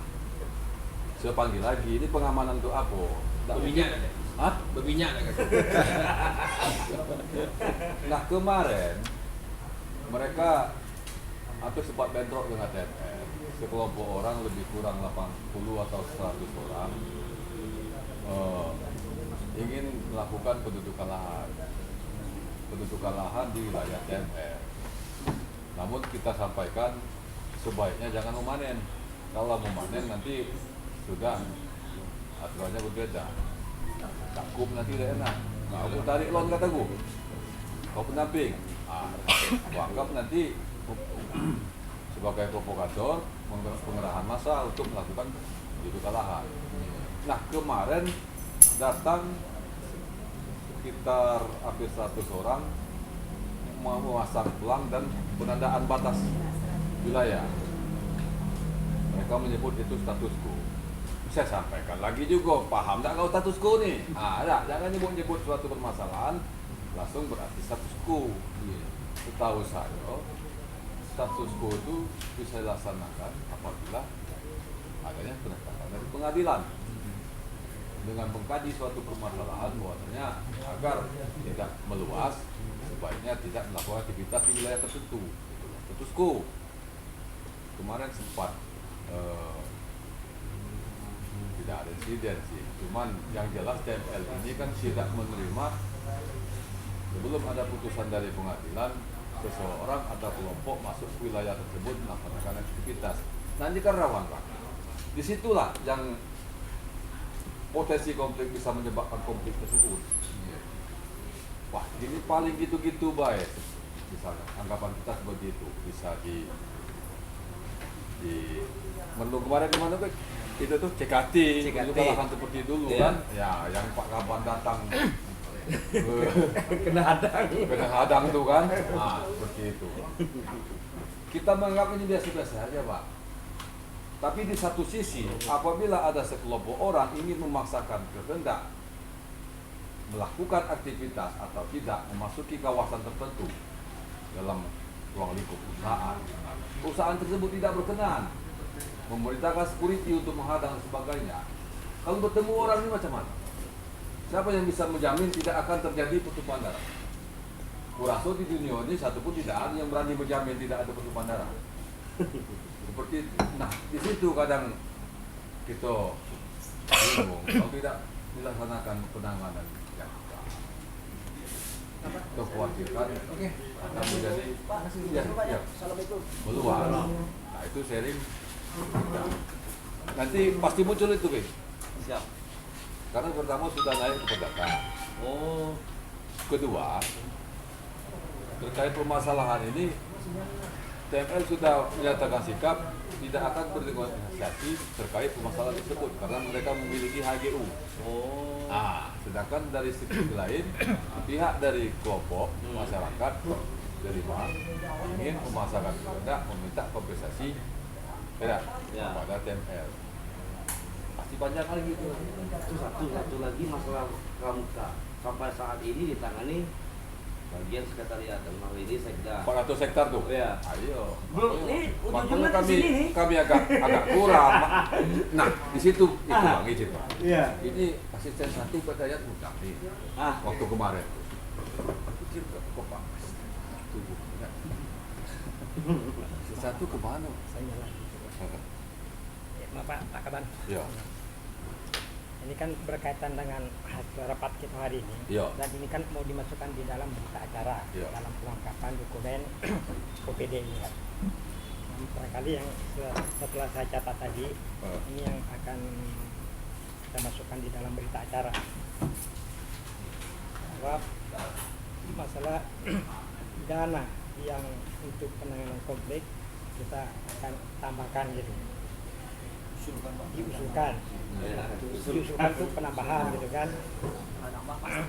Saya panggil lagi, ini pengamanan untuk apa? Berminyak ada. Hah? Berminyak ada. Nah kemarin mereka hampir sempat bentrok dengan TNR. Sekelompok orang lebih kurang 80 atau 100 orang ingin melakukan pendudukan lahan di wilayah TNR. Namun kita sampaikan sebaiknya jangan memanen. Kalau memanen nanti sudah aturannya berbeda. Cakup nanti tidak enak. Nah, aku tarik loan kataku. Kau pendamping. Aku anggap nanti sebagai provokator pengerahan massa untuk melakukan pendudukan lahan. Nah kemarin datang sekitar hampir 100 orang mau memasang pelang dan penandaan batas wilayah. Mereka menyebut itu status quo. Saya sampaikan lagi juga, paham tak kau status quo nih? Jangan nyebut suatu permasalahan langsung berarti status quo. Setahu saya status quo itu bisa dilaksanakan apabila adanya penetapan dari pengadilan dengan mengkaji suatu permasalahan bahwasanya agar tidak meluas sebaiknya tidak melakukan aktivitas di wilayah tertentu. Status quo kemarin sempat tidak ada insiden sih, cuman yang jelas TML ini kan tidak menerima sebelum ada putusan dari pengadilan seseorang atau kelompok masuk ke wilayah tersebut melaksanakan aktivitas. Nanti kan rawan Pak. Disitulah yang potensi konflik bisa menyebabkan konflik tersebut. Wah, ini paling gitu-gitu baik. Misalnya anggapan kita seperti itu bisa di Merlu kemarin kemana Pak? Itu tuh CKT. Itu lahan seperti dulu kan? Ya, yang Pak Kaban datang. kena hadang tuh kan, seperti itu. Kita menganggap ini biasa-biasa aja Pak. Tapi di satu sisi, apabila ada sekelompok orang ingin memaksakan kehendak melakukan aktivitas atau tidak memasuki kawasan tertentu dalam ruang lingkup perusahaan. Perusahaan tersebut tidak berkenan, memerintahkan security untuk menghadang dan sebagainya. Kalau bertemu orang ini macam mana? Siapa yang bisa menjamin tidak akan terjadi pertumpahan darah? Kurasa di dunia ini satu pun tidak ada yang berani menjamin tidak ada pertumpahan darah. Seperti itu. Nah, di situ kadang kita bingung kalau tidak dilaksanakan penanganan yang baik. Kita khawatirkan akan menjadi meluas. Nah, itu sharing. Nanti pasti muncul itu, Bang. Siap. Karena pertama sudah naik ke perdata. Oh, Kedua, terkait permasalahan ini, TML sudah menyatakan sikap tidak akan bernegosiasi terkait permasalahan tersebut karena mereka memiliki HGU. oh. Nah, sedangkan dari sisi lain, pihak dari kelompok masyarakat terima ingin memasarkan produk meminta kompensasi tidak Ya. kepada TML. Pasti panjang lagi itu. Itu satu lagi masalah pramuka sampai saat ini ditangani bagian sekretariat dan hal ini sekda. 400 hektar tuh. Ya. Ayo. Belum, ini ujung-ujungnya Makanya di sini nih. kami agak kurang. Nah, di situ itu Bang izin Bang. Iya. Ini asisten satu Pedayat Mudah nih. Waktu kemarin. Pikir kok Pak. Tubuh. Asisten satu kemana? Saya nyala. Ya, maaf Pak Kaban. Ya. Ini kan berkaitan dengan hasil rapat kita hari ini. Iya. Dan ini kan mau dimasukkan di dalam berita acara, Iya. dalam pelengkapan dokumen OPD ini kan. Nah, barangkali yang setelah saya catat tadi, ini yang akan kita masukkan di dalam berita acara. Bahwa masalah dana yang untuk penanganan konflik kita akan tambahkan gitu. Diusulkan untuk penambahan gitu kan.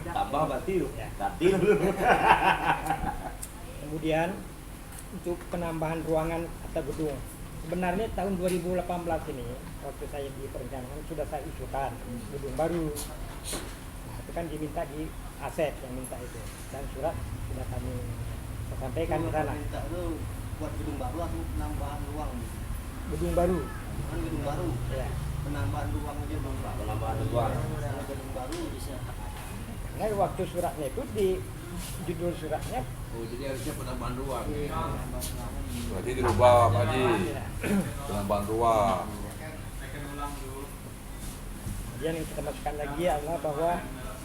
Tambah berarti Ya. datil. Kemudian untuk penambahan ruangan atau gedung, sebenarnya tahun 2018 ini waktu saya di perencanaan sudah saya usulkan gedung baru. Nah, itu kan diminta di aset yang minta itu, dan surat sudah kami sampaikan ke sana. Minta itu buat gedung baru atau penambahan ruang? Gedung baru Kan gedung baru, ya, penambahan ruang aja belum Pak. Penambahan ruang. Kalau gedung baru bisa. karena waktu suratnya itu di judul suratnya Oh, jadi harusnya penambahan ruang. Berarti dirubah Pak Haji. ya. Penambahan ruang. Kemudian yang kita masukkan lagi adalah bahwa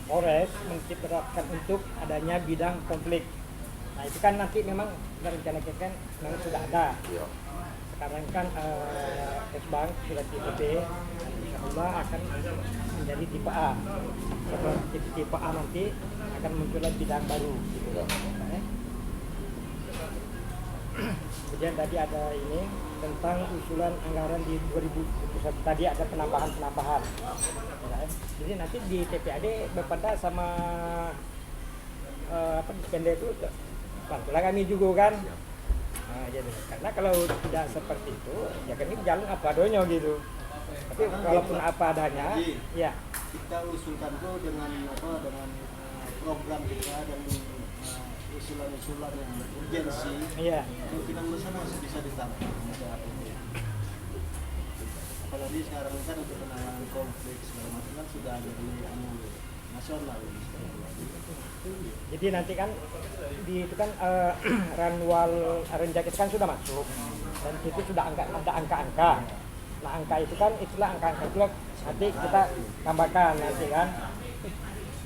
Polres menciptakan untuk adanya bidang konflik. Nah itu kan nanti memang rencanakan kan memang sudah ada. Iya. Sekarang kan Kesbang sudah tipe B, insya Allah akan menjadi tipe A. Setelah tipe A nanti akan muncul bidang baru. Gitu. Ya. Kemudian tadi ada ini tentang usulan anggaran di 2021 tadi ada penambahan. Ya, jadi nanti di TPAD berpada sama Pemda itu bantulah kami juga kan. Nah, jadi karena kalau tidak seperti itu ya kami jalan apa adanya gitu. Tapi walaupun apa adanya, ya Kita usulkan tuh dengan program kita dan usulan-usulan yang urgensi. iya. Kemungkinan besar masih bisa ditangani saat ini. Apalagi sekarang kan untuk penanganan konflik segala macam kan sudah ada di nasional. Jadi nanti kan itu kan Ranwal Renjak itu kan sudah masuk dan itu sudah ada angka-angka. Nah angka itu kan itulah angka-angka itu nanti kita tambahkan nanti kan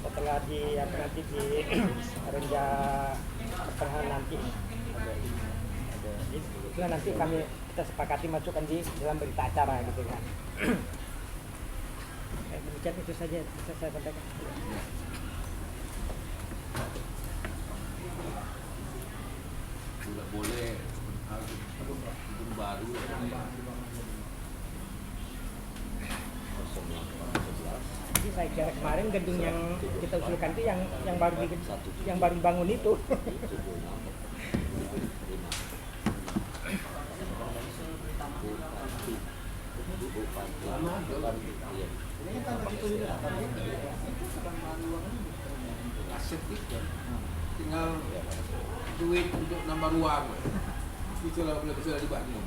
setelah nanti di Renjak pertengahan nanti. Itu nanti kita sepakati masukkan di dalam berita acara gitu kan. Demikian itu saja bisa saya sampaikan. Tidak boleh gedung baru. Jadi saya kira kemarin gedung yang kita usulkan itu yang baru dibangun itu. Ini kan begitu juga. Tapi itu penambahan ruang ini aset itu. tinggal duit untuk nambah ruang. Itulah boleh bisa dibangun.